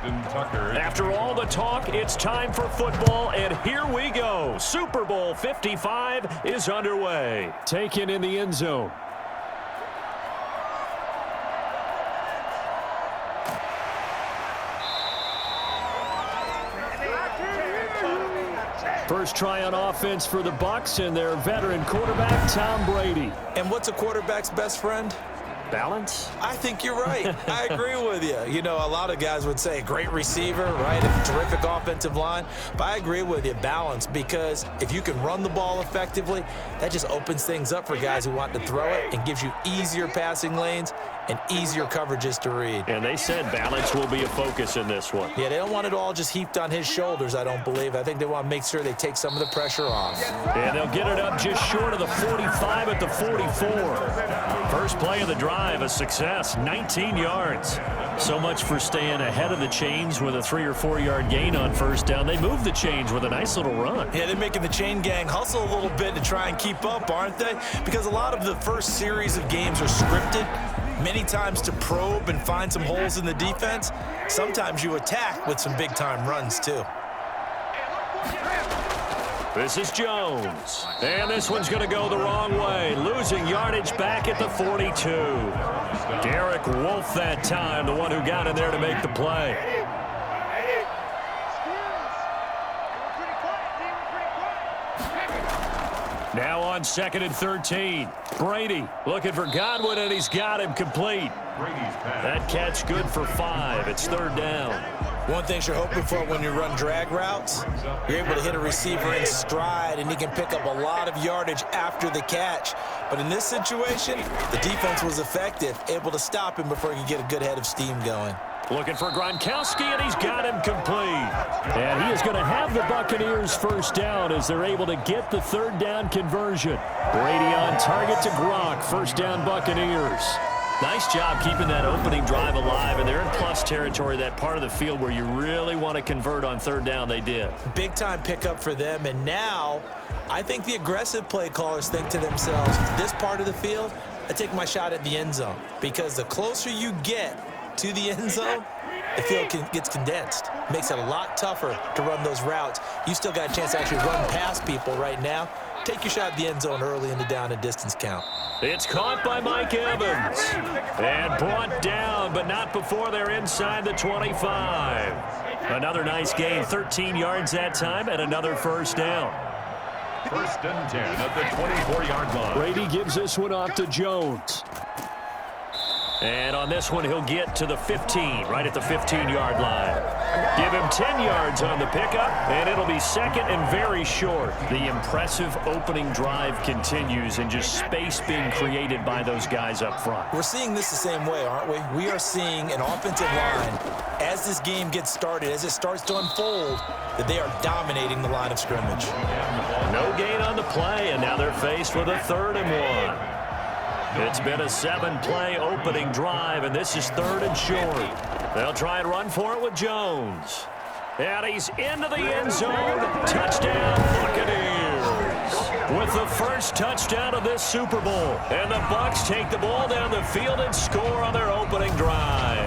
After all the talk, it's time for football, and here we go. Super Bowl 55 is underway. Taken in the end zone. First try on offense for the Bucs and their veteran quarterback, Tom Brady. And what's a quarterback's best friend? Balance? I think you're right. I agree with you. You know, a lot of guys would say great receiver, right? A terrific offensive line. But I agree with you, balance, because if you can run the ball effectively, that just opens things up for guys who want to throw it and gives you easier passing lanes and easier coverages to read. And they said balance will be a focus in this one. Yeah, they don't want it all just heaped on his shoulders, I don't believe. I think they want to make sure they take some of the pressure off. And they'll get it up just short of the 45 at the 44. First play of the drive, a success, 19 yards. So much for staying ahead of the chains with a 3 or 4 yard gain on first down. They move the chains with a nice little run. Yeah, they're making the chain gang hustle a little bit to try and keep up, aren't they? Because a lot of the first series of games are scripted, many times to probe and find some holes in the defense. Sometimes you attack with some big-time runs, too. This is Jones. And this one's going to go the wrong way. Losing yardage back at the 42. Derek Wolfe that time, the one who got in there to make the play. Now on 2nd and 13. Brady looking for Godwin, and he's got him complete. That catch good for 5. It's 3rd down. One thing you're hoping for when you run drag routes, you're able to hit a receiver in stride, and he can pick up a lot of yardage after the catch. But in this situation, the defense was effective, able to stop him before he could get a good head of steam going. Looking for Gronkowski, and he's got him complete. And he is going to have the Buccaneers first down as they're able to get the 3rd down conversion. Brady on target to Gronk. First down, Buccaneers. Nice job keeping that opening drive alive, and they're in plus territory, that part of the field where you really want to convert on 3rd down. They did. Big-time pickup for them, and now I think the aggressive play callers think to themselves, this part of the field, I take my shot at the end zone, because the closer you get to the end zone, the field gets condensed. Makes it a lot tougher to run those routes. You still got a chance to actually run past people right now. Take your shot at the end zone early in the down and distance count. It's caught by Mike Evans and brought down, but not before they're inside the 25. Another nice gain, 13 yards that time, and another first down. 1st and 10 at the 24-yard line. Brady gives this one off to Jones. And on this one, he'll get to the 15, right at the 15-yard line. Give him 10 yards on the pickup, and it'll be 2nd and very short. The impressive opening drive continues, and just space being created by those guys up front. We're seeing this the same way, aren't we? We are seeing an offensive line, as this game gets started, as it starts to unfold, that they are dominating the line of scrimmage. No gain on the play, and now they're faced with a 3rd and 1. It's been a 7-play opening drive, and this is 3rd and short. They'll try and run for it with Jones. And he's into the end zone. Touchdown, Buccaneers. With the first touchdown of this Super Bowl. And the Bucs take the ball down the field and score on their opening drive.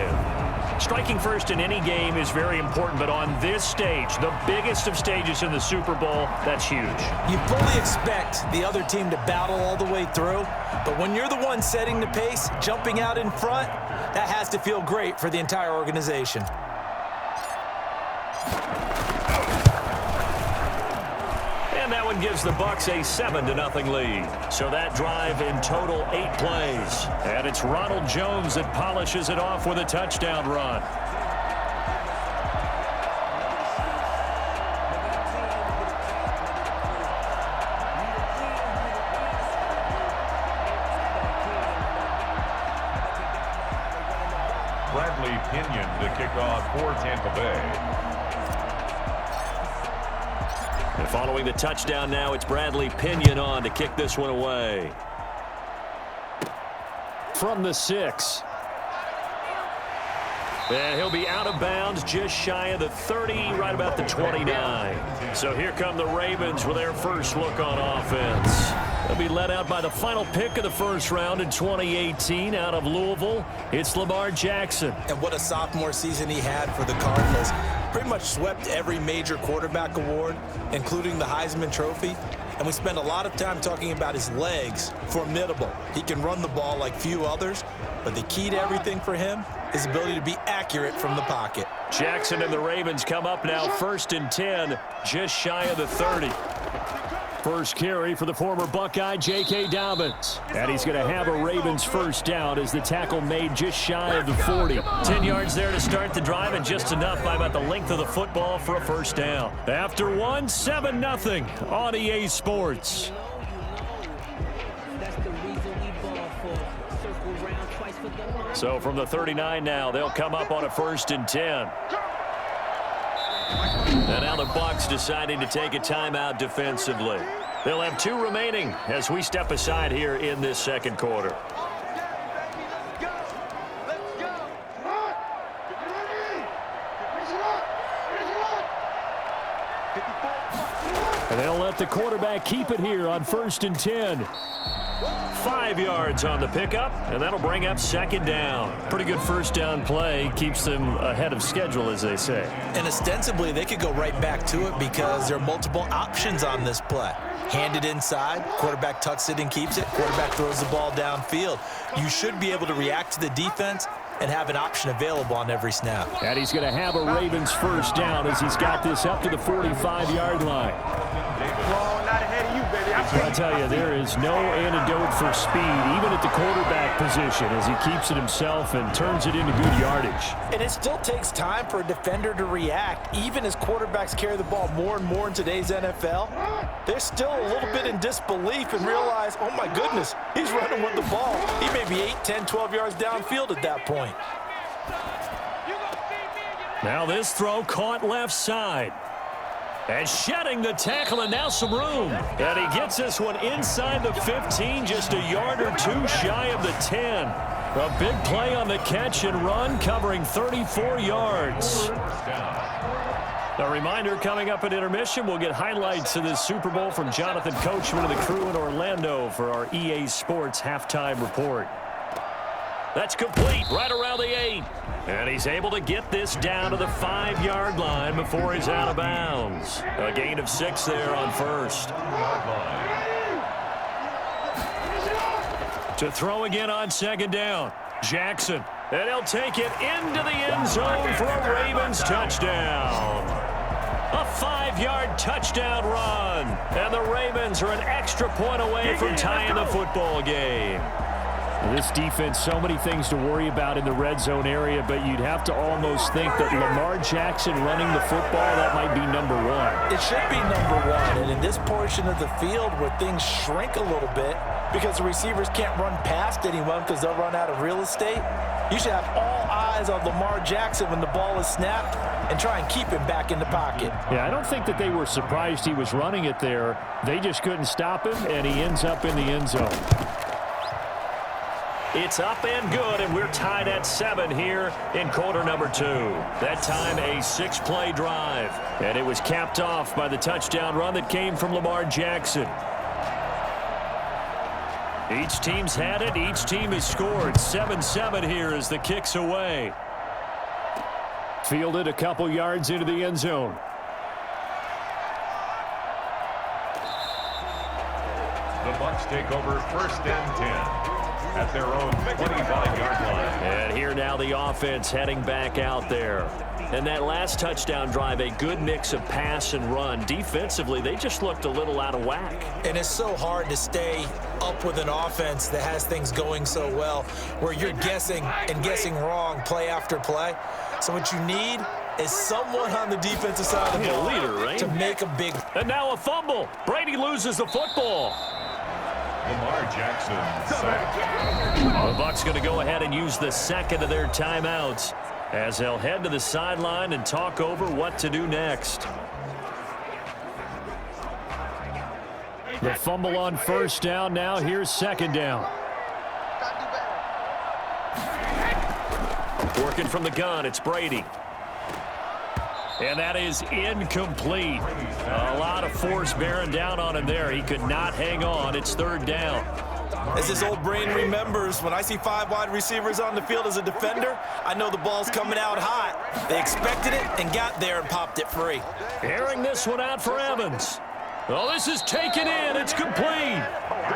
Striking first in any game is very important, but on this stage, the biggest of stages in the Super Bowl, that's huge. You fully expect the other team to battle all the way through, but when you're the one setting the pace, jumping out in front, that has to feel great for the entire organization. And that one gives the Bucs a 7-0 lead. So that drive in total 8 plays. And it's Ronald Jones that polishes it off with a touchdown run. Bradley Pinion to kick off for Tampa Bay. And following the touchdown now, it's Bradley Pinion on to kick this one away. From the 6. And he'll be out of bounds just shy of the 30, right about the 29. So here come the Ravens with their first look on offense. They'll be led out by the final pick of the first round in 2018 out of Louisville. It's Lamar Jackson. And what a sophomore season he had for the Cardinals. Pretty much swept every major quarterback award, including the Heisman Trophy. And we spend a lot of time talking about his legs. Formidable. He can run the ball like few others, but the key to everything for him is his ability to be accurate from the pocket. Jackson and the Ravens come up now 1st and 10, just shy of the 30. First carry for the former Buckeye, J.K. Dobbins. And he's going to have a Ravens first down as the tackle made just shy of the 40. 10 yards there to start the drive, and just enough by about the length of the football for a first down. After one, 7-0 on EA Sports. So from the 39 now, they'll come up on a 1st and 10. And now the Bucs deciding to take a timeout defensively. They'll have 2 remaining as we step aside here in this second quarter. And they'll let the quarterback keep it here on 1st and 10. 5 yards on the pickup, and that'll bring up 2nd down. Pretty good first down play. Keeps them ahead of schedule, as they say. And ostensibly, they could go right back to it because there are multiple options on this play. Hand it inside, quarterback tucks it and keeps it, quarterback throws the ball downfield. You should be able to react to the defense and have an option available on every snap. And he's going to have a Ravens first down as he's got this up to the 45-yard line. I tell you, there is no antidote for speed, even at the quarterback position, as he keeps it himself and turns it into good yardage. And it still takes time for a defender to react, even as quarterbacks carry the ball more and more in today's NFL. They're still a little bit in disbelief and realize, oh my goodness, he's running with the ball. He may be 8, 10, 12 yards downfield at that point. Now this throw caught left side. And shedding the tackle, and now some room. And he gets this one inside the 15, just a yard or 2 shy of the 10. A big play on the catch and run, covering 34 yards. A reminder, coming up at intermission, we'll get highlights of this Super Bowl from Jonathan Coachman and the crew in Orlando for our EA Sports halftime report. That's complete, right around the 8. And he's able to get this down to the 5-yard line before he's out of bounds. A gain of 6 there on 1st. To throw again on 2nd down. Jackson. And he'll take it into the end zone for a Ravens touchdown. A 5-yard touchdown run. And the Ravens are an extra point away from tying the football game. This defense, so many things to worry about in the red zone area, but you'd have to almost think that Lamar Jackson running the football, that might be number 1. It should be number 1, and in this portion of the field where things shrink a little bit because the receivers can't run past anyone because they'll run out of real estate, you should have all eyes on Lamar Jackson when the ball is snapped and try and keep him back in the pocket. Yeah, I don't think that they were surprised he was running it there. They just couldn't stop him, and he ends up in the end zone. It's up and good, and we're tied at 7 here in quarter number 2. That time a 6-play drive, and it was capped off by the touchdown run that came from Lamar Jackson. Each team's had it. Each team has scored. 7-7 here as the kick's away. Fielded a couple yards into the end zone. The Bucs take over 1st and 10. At their own 25-yard line. And here now the offense heading back out there. And that last touchdown drive, a good mix of pass and run. Defensively, they just looked a little out of whack. And it's so hard to stay up with an offense that has things going so well, where you're guessing and guessing wrong play after play. So what you need is someone on the defensive side of the ball to make a big... And now a fumble. Brady loses the football. Lamar Jackson sacked. The Bucs going to go ahead and use the second of their timeouts as they'll head to the sideline and talk over what to do next. The fumble on 1st down. Now here's 2nd down. Working from the gun, it's Brady. And that is incomplete. A lot of force bearing down on him there. He could not hang on. It's third down. As his old brain remembers, when I see 5 wide receivers on the field as a defender, I know the ball's coming out hot. They expected it and got there and popped it free. Airing this one out for Evans. Oh, this is taken in. It's complete.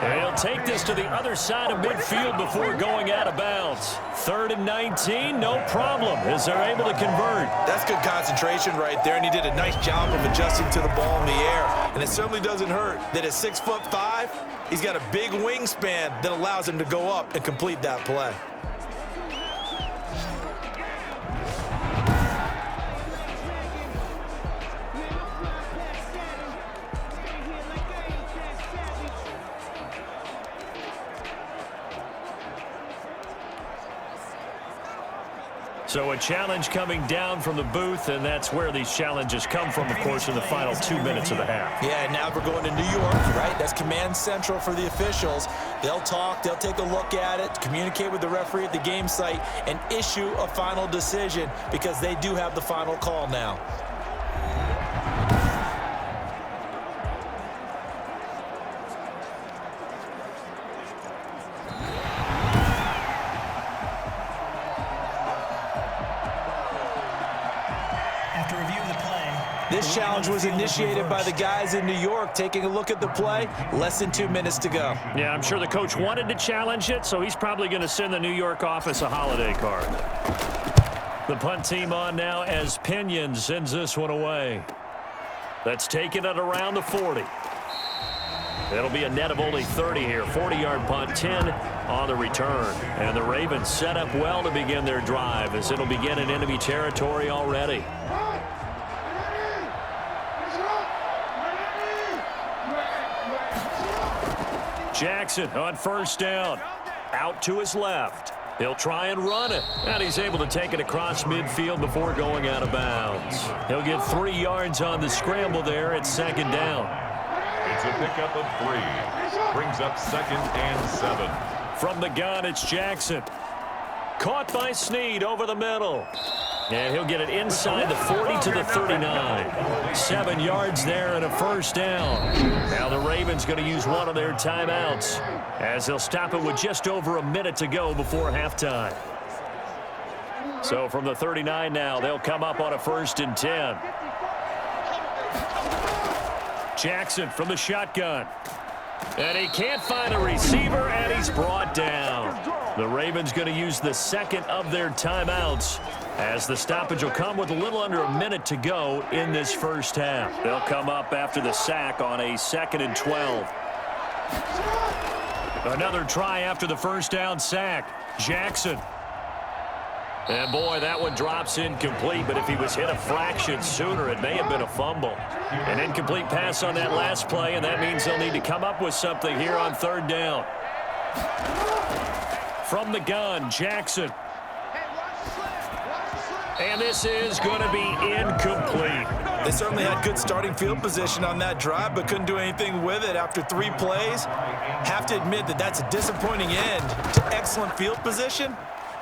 And he'll take this to the other side of midfield before going out of bounds. 3rd and 19, no problem, as they're able to convert. That's good concentration right there, and he did a nice job of adjusting to the ball in the air. And it certainly doesn't hurt that at 6'5", he's got a big wingspan that allows him to go up and complete that play. So a challenge coming down from the booth, and that's where these challenges come from, of course, in the final 2 minutes of the half. Yeah, now we're going to New York, right? That's command central for the officials. They'll talk, they'll take a look at it, communicate with the referee at the game site, and issue a final decision because they do have the final call now. This challenge was initiated by the guys in New York. Taking a look at the play, less than 2 minutes to go. Yeah, I'm sure the coach wanted to challenge it, so he's probably going to send the New York office a holiday card. The punt team on now as Pinion sends this one away. That's taken at around the 40. It'll be a net of only 30 here. 40-yard punt, 10 on the return. And the Ravens set up well to begin their drive as it'll begin in enemy territory already. Jackson on first down. Out to his left. He'll try and run it. And he's able to take it across midfield before going out of bounds. He'll get 3 yards on the scramble there at second down. It's a pickup of 3. Brings up 2nd and 7. From the gun, it's Jackson. Caught by Snead over the middle. And he'll get it inside the 40 to the 39. 7 yards there and a first down. Now the Ravens going to use one of their timeouts as they'll stop it with just over a minute to go before halftime. So from the 39 now, they'll come up on a 1st and 10. Jackson from the shotgun. And he can't find a receiver, and he's brought down. The Ravens going to use the second of their timeouts as the stoppage will come with a little under a minute to go in this first half. They'll come up after the sack on a 2nd and 12. Another try after the first down sack. Jackson. And boy, that one drops incomplete, but if he was hit a fraction sooner, it may have been a fumble. An incomplete pass on that last play, and that means they'll need to come up with something here on 3rd down. From the gun, Jackson. And this is going to be incomplete. They certainly had good starting field position on that drive, but couldn't do anything with it after 3 plays. Have to admit that that's a disappointing end to excellent field position.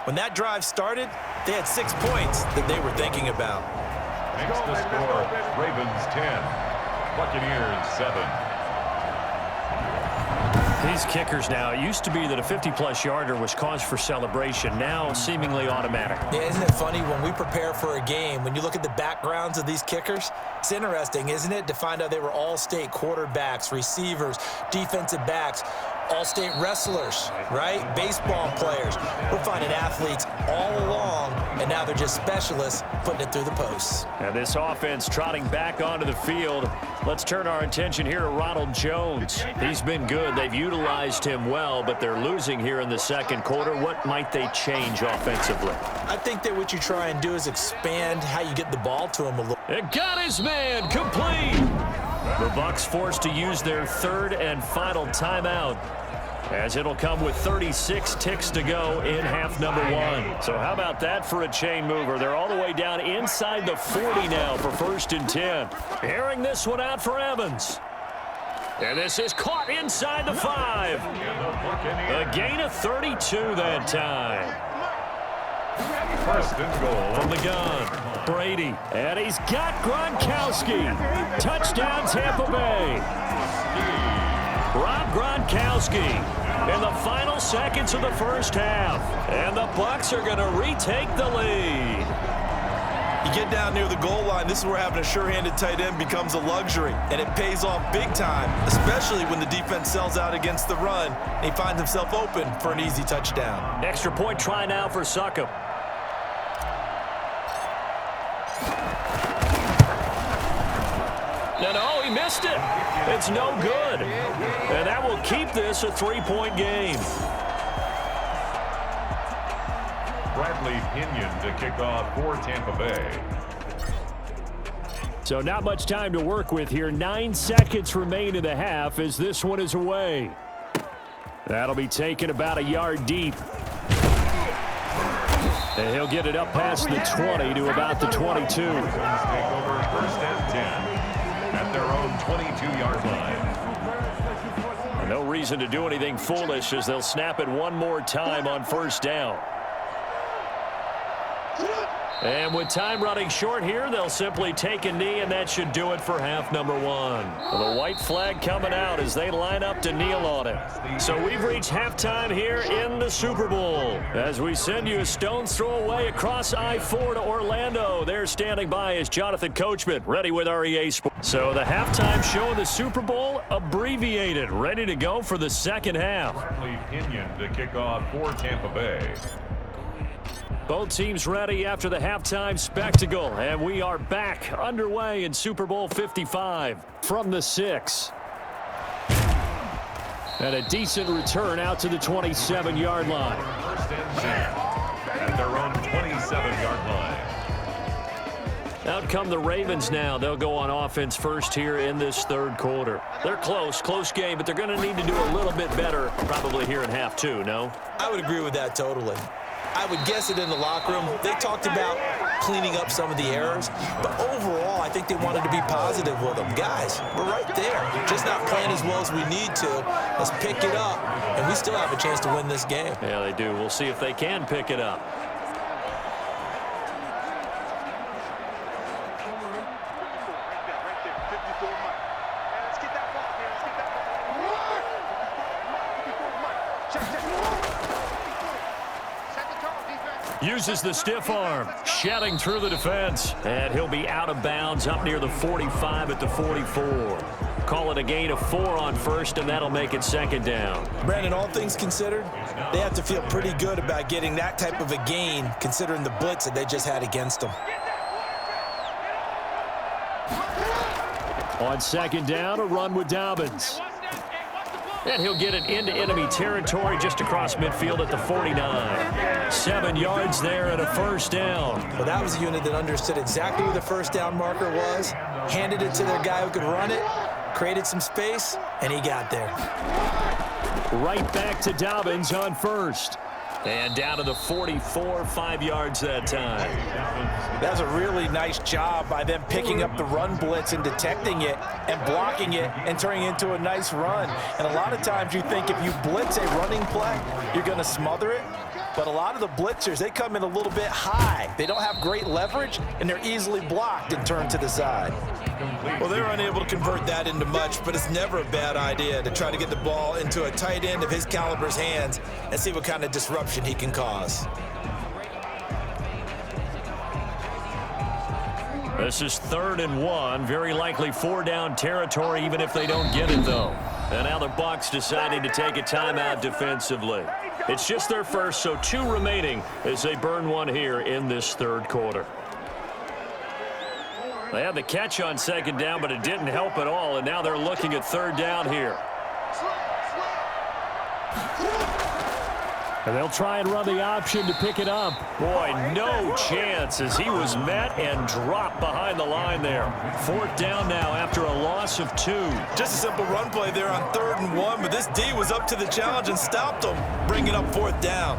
When that drive started, they had 6 points that they were thinking about. Makes the score Ravens 10, Buccaneers 7. These kickers now, it used to be that a 50-plus yarder was cause for celebration. Now seemingly automatic. Yeah, isn't it funny when we prepare for a game, when you look at the backgrounds of these kickers, it's interesting, isn't it, to find out they were all-state quarterbacks, receivers, defensive backs, all-state wrestlers, right? Baseball players. We're finding athletes all along, and now they're just specialists putting it through the posts. And this offense trotting back onto the field. Let's turn our attention here to Ronald Jones. He's been good. They've utilized him well, but they're losing here in the second quarter. What might they change offensively? I think that what you try and do is expand how you get the ball to him a little. It got his man complete. The Bucs forced to use their 3rd and final timeout, as it'll come with 36 ticks to go in half number 1. So how about that for a chain mover? They're all the way down inside the 40 now for 1st and 10. Airing this one out for Evans. And this is caught inside the 5. A gain of 32 that time. first and goal. From the gun, Brady. And he's got Gronkowski. Touchdown, Tampa Bay. Rob Gronkowski in the final seconds of the first half. And the Bucs are going to retake the lead. You get down near the goal line, this is where having a sure-handed tight end becomes a luxury, and it pays off big time, especially when the defense sells out against the run, and he finds himself open for an easy touchdown. Extra point try now for Succop. No, he missed it. It's no good. And that will keep this a 3-point game. Bradley Pinion to kick off for Tampa Bay. So not much time to work with here. 9 seconds remain in the half as this one is away. That'll be taken about a yard deep. And he'll get it up past the 20 to about the 22. Take over first and 10 at their own 22-yard line. No reason to do anything foolish as they'll snap it one more time on first down. And with time running short here, they'll simply take a knee, and that should do it for half number one. The white flag coming out as they line up to kneel on it. So we've reached halftime here in the Super Bowl. As we send you a stone's throw away across I-4 to Orlando. There standing by is Jonathan Coachman, ready with REA Sports. So the halftime show of the Super Bowl abbreviated, ready to go for the second half. Bradley Pinion to kick off for Tampa Bay. Both teams ready after the halftime spectacle, and we are back underway in Super Bowl 55 from the 6. And a decent return out to the 27-yard line. First and 10 at their own 27-yard line. Out come the Ravens now. They'll go on offense first here in this third quarter. They're close game, but they're going to need to do a little bit better probably here in half two, no? I would agree with that totally. I would guess it in the locker room. They talked about cleaning up some of the errors, but overall, I think they wanted to be positive with them. Guys, we're right there. Just not playing as well as we need to. Let's pick it up, and we still have a chance to win this game. Yeah, they do. We'll see if they can pick it up. Uses the stiff arm, shedding through the defense. And he'll be out of bounds up near the 45 at the 44. Call it a gain of 4 on first, and that'll make it second down. Brandon, all things considered, they have to feel pretty good about getting that type of a gain, considering the blitz that they just had against them. On second down, a run with Dobbins. And he'll get it into enemy territory just across midfield at the 49. 7 yards there and a first down. Well, that was a unit that understood exactly where the first down marker was, handed it to their guy who could run it, created some space, and he got there. Right back to Dobbins on first. And down to the 44, 5 yards that time. That's a really nice job by them picking up the run blitz and detecting it and blocking it and turning it into a nice run. And a lot of times you think if you blitz a running play, you're going to smother it. But a lot of the blitzers, they come in a little bit high. They don't have great leverage, and they're easily blocked and turned to the side. Well, they're unable to convert that into much, but it's never a bad idea to try to get the ball into a tight end of his caliber's hands and see what kind of disruption he can cause. This is 3rd and 1. Very likely 4-down territory, even if they don't get it, though. And now the Bucs deciding to take a timeout defensively. It's just their first, so 2 remaining as they burn one here in this third quarter. They had the catch on second down, but it didn't help at all, and now they're looking at 3rd down here. And they'll try and run the option to pick it up. Boy, no chance as he was met and dropped behind the line there. 4th down now after a loss of 2. Just a simple run play there on 3rd and 1, but this D was up to the challenge and stopped them, bringing up 4th down.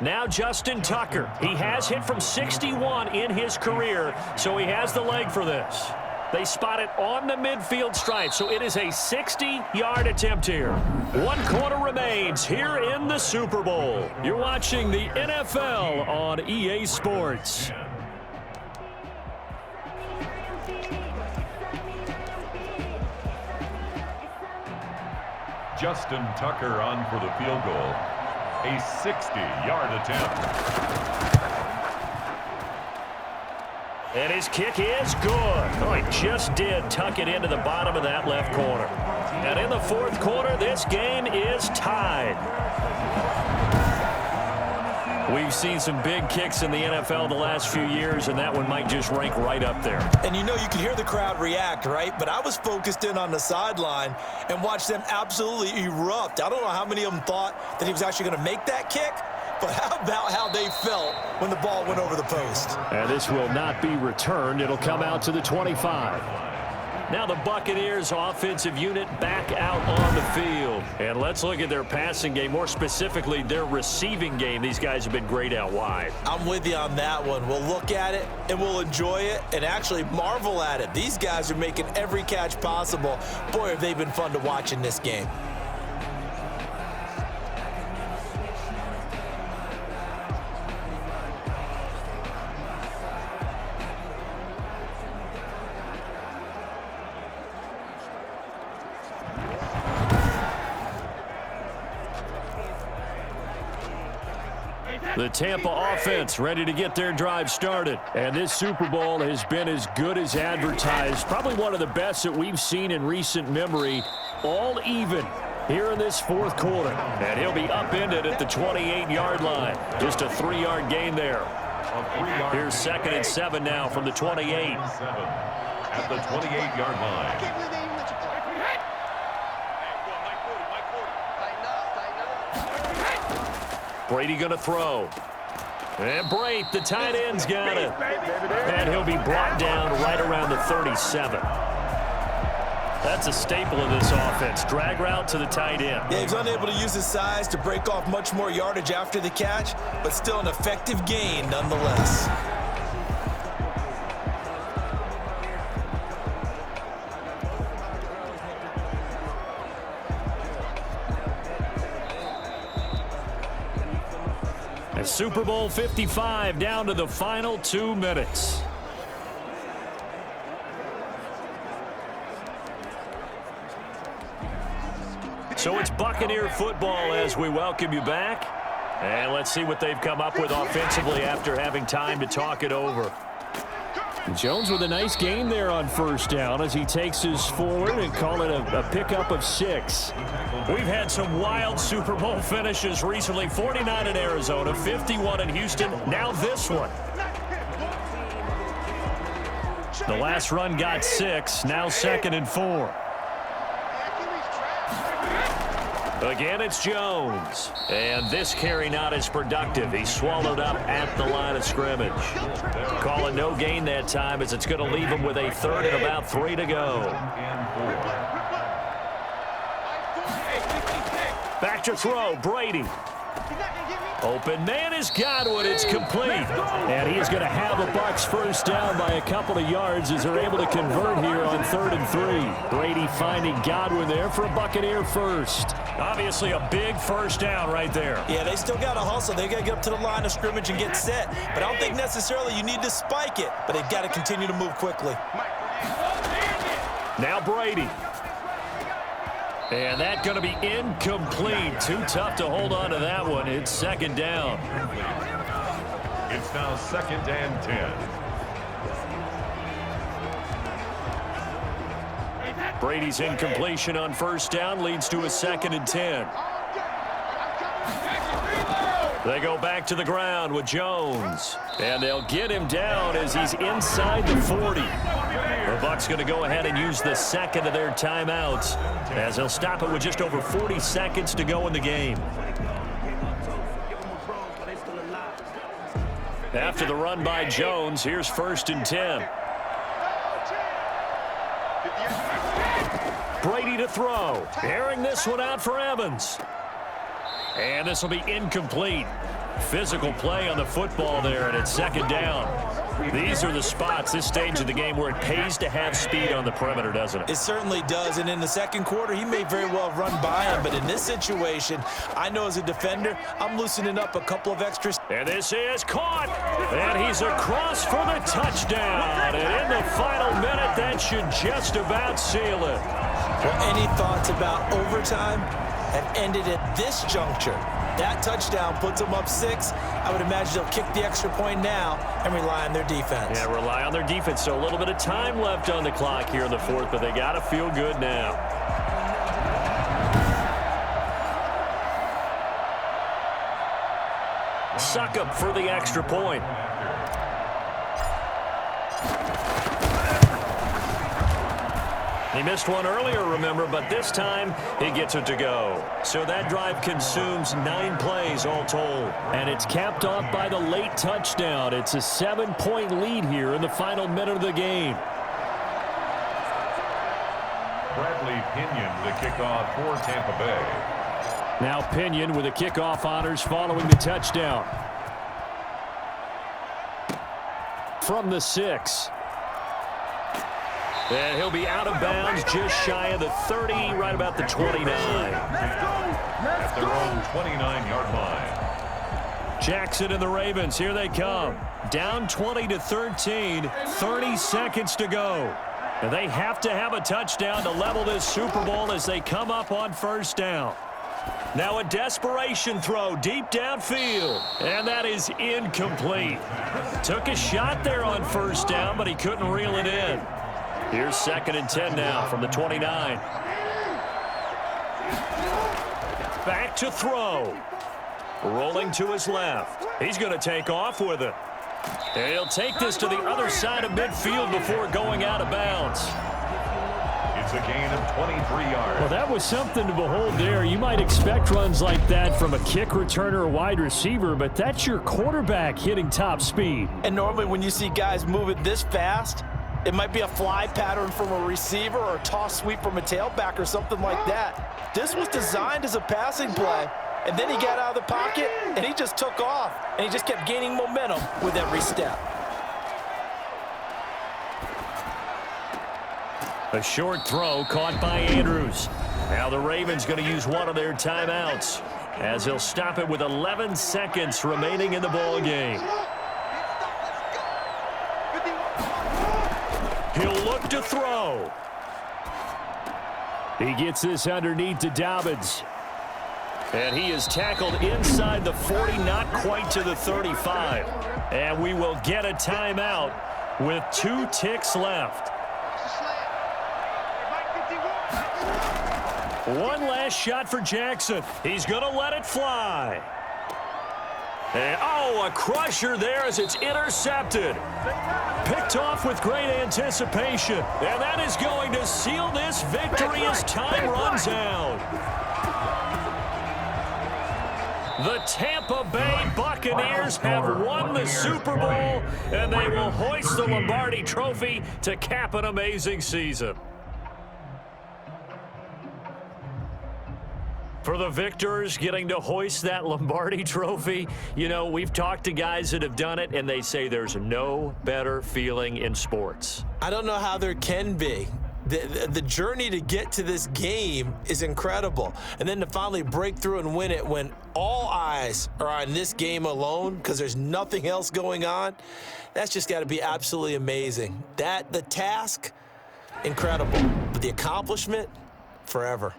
Now Justin Tucker. He has hit from 61 in his career, so he has the leg for this. They spot it on the midfield stripe, so it is a 60-yard attempt here. 1 quarter remains here in the Super Bowl. You're watching the NFL on EA Sports. Justin Tucker on for the field goal. A 60-yard attempt. And his kick is good. Oh, he just did tuck it into the bottom of that left corner. And in the fourth quarter, this game is tied. We've seen some big kicks in the NFL the last few years, and that one might just rank right up there. And you know, you can hear the crowd react, right? But I was focused in on the sideline and watched them absolutely erupt. I don't know how many of them thought that he was actually going to make that kick, but how about how they felt when the ball went over the post? And this will not be returned. It'll come out to the 25. Now the Buccaneers offensive unit back out on the field. And let's look at their passing game, more specifically their receiving game. These guys have been great out wide. I'm with you on that one. We'll look at it and we'll enjoy it and actually marvel at it. These guys are making every catch possible. Boy, have they been fun to watch in this game. The Tampa offense ready to get their drive started. And this Super Bowl has been as good as advertised. Probably one of the best that we've seen in recent memory. All even here in this fourth quarter. And he'll be upended at the 28-yard line. Just a 3-yard gain there. Here's 2nd and 7 now from the 28. At the 28-yard line. Brady going to throw. And Brate, the tight end's got it. And he'll be brought down right around the 37. That's a staple of this offense. Drag route to the tight end. Yeah, he's unable to use his size to break off much more yardage after the catch, but still an effective gain nonetheless. Super Bowl 55 down to the final 2 minutes. So it's Buccaneer football as we welcome you back. And let's see what they've come up with offensively after having time to talk it over. Jones with a nice gain there on first down as he takes us forward and call it a pickup of 6. We've had some wild Super Bowl finishes recently. 49 in Arizona, 51 in Houston, now this one. The last run got 6, now 2nd and 4. Again, it's Jones. And this carry not as productive. He's swallowed up at the line of scrimmage. Calling no gain that time as it's going to leave him with a 3rd and about 3 to go. Back to throw, Brady. Open man is Godwin. It's complete. And he is going to have the Bucs first down by a couple of yards as they're able to convert here on 3rd and 3. Brady finding Godwin there for a Buccaneer first. Obviously a big first down right there. Yeah, they still got to hustle. They got to get up to the line of scrimmage and get set. But I don't think necessarily you need to spike it, but they've got to continue to move quickly. Now Brady. And that's going to be incomplete. Too tough to hold on to that one. It's 2nd down. It's now 2nd and 10. Brady's incompletion on first down leads to a 2nd and 10. They go back to the ground with Jones. And they'll get him down as he's inside the 40. The Bucs going to go ahead and use the 2nd of their timeouts as they'll stop it with just over 40 seconds to go in the game. After the run by Jones, here's 1st and 10. Brady to throw. Airing this one out for Evans. And this will be incomplete. Physical play on the football there, and it's second down. These are the spots, this stage of the game, where it pays to have speed on the perimeter, doesn't it? It certainly does, and in the second quarter, he may very well run by him, but in this situation, I know as a defender, I'm loosening up a couple of extras. And this is caught, and he's across for the touchdown. And in the final minute, that should just about seal it. Well, any thoughts about overtime have ended at this juncture. That touchdown puts them up 6. I would imagine they'll kick the extra point now and rely on their defense. Yeah, rely on their defense. So a little bit of time left on the clock here in the fourth, but they got to feel good now. Succop for the extra point. He missed one earlier, remember, but this time he gets it to go. So that drive consumes 9 plays all told. And it's capped off by the late touchdown. It's a 7-point lead here in the final minute of the game. Bradley Pinion, the kickoff for Tampa Bay. Now Pinion with the kickoff honors following the touchdown. From the 6. And he'll be out of bounds just shy of the 30, right about the 29. At their own 29-yard line. Jackson and the Ravens, here they come. Down 20-13, 30 seconds to go. And they have to have a touchdown to level this Super Bowl as they come up on first down. Now a desperation throw deep downfield, and that is incomplete. Took a shot there on first down, but he couldn't reel it in. Here's 2nd and 10 now from the 29. Back to throw. Rolling to his left. He's going to take off with it. And he'll take this to the other side of midfield before going out of bounds. It's a gain of 23 yards. Well, that was something to behold there. You might expect runs like that from a kick returner or wide receiver, but that's your quarterback hitting top speed. And normally when you see guys moving this fast, it might be a fly pattern from a receiver or a toss sweep from a tailback or something like that. This was designed as a passing play, and then he got out of the pocket, and he just took off, and he just kept gaining momentum with every step. A short throw caught by Andrews. Now the Ravens going to use one of their timeouts as he'll stop it with 11 seconds remaining in the ball game. He'll look to throw. He gets this underneath to Dobbins. And he is tackled inside the 40, not quite to the 35. And we will get a timeout with 2 ticks left. One last shot for Jackson. He's going to let it fly. And, oh, a crusher there as it's intercepted. Picked off with great anticipation. And that is going to seal this victory as time runs out. The Tampa Bay Buccaneers have won the Super Bowl, and they will hoist the Lombardi Trophy to cap an amazing season. For the victors getting to hoist that Lombardi Trophy, you know, we've talked to guys that have done it, and they say there's no better feeling in sports. I don't know how there can be. The journey to get to this game is incredible. And then to finally break through and win it when all eyes are on this game alone because there's nothing else going on, that's just got to be absolutely amazing. The task, incredible. But the accomplishment, forever.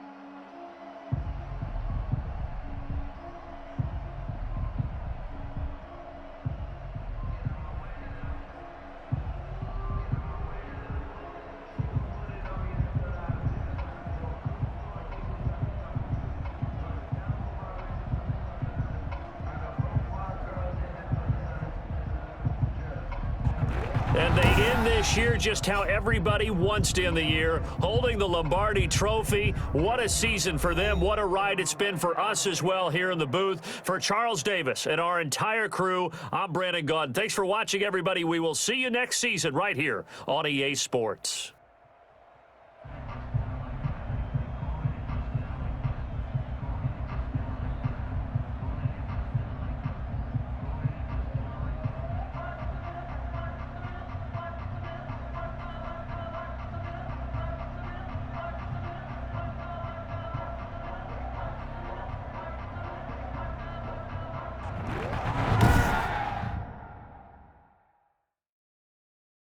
And they end this year just how everybody wants to end the year, holding the Lombardi Trophy. What a season for them. What a ride it's been for us as well here in the booth. For Charles Davis and our entire crew, I'm Brandon Gaudin. Thanks for watching, everybody. We will see you next season right here on EA Sports.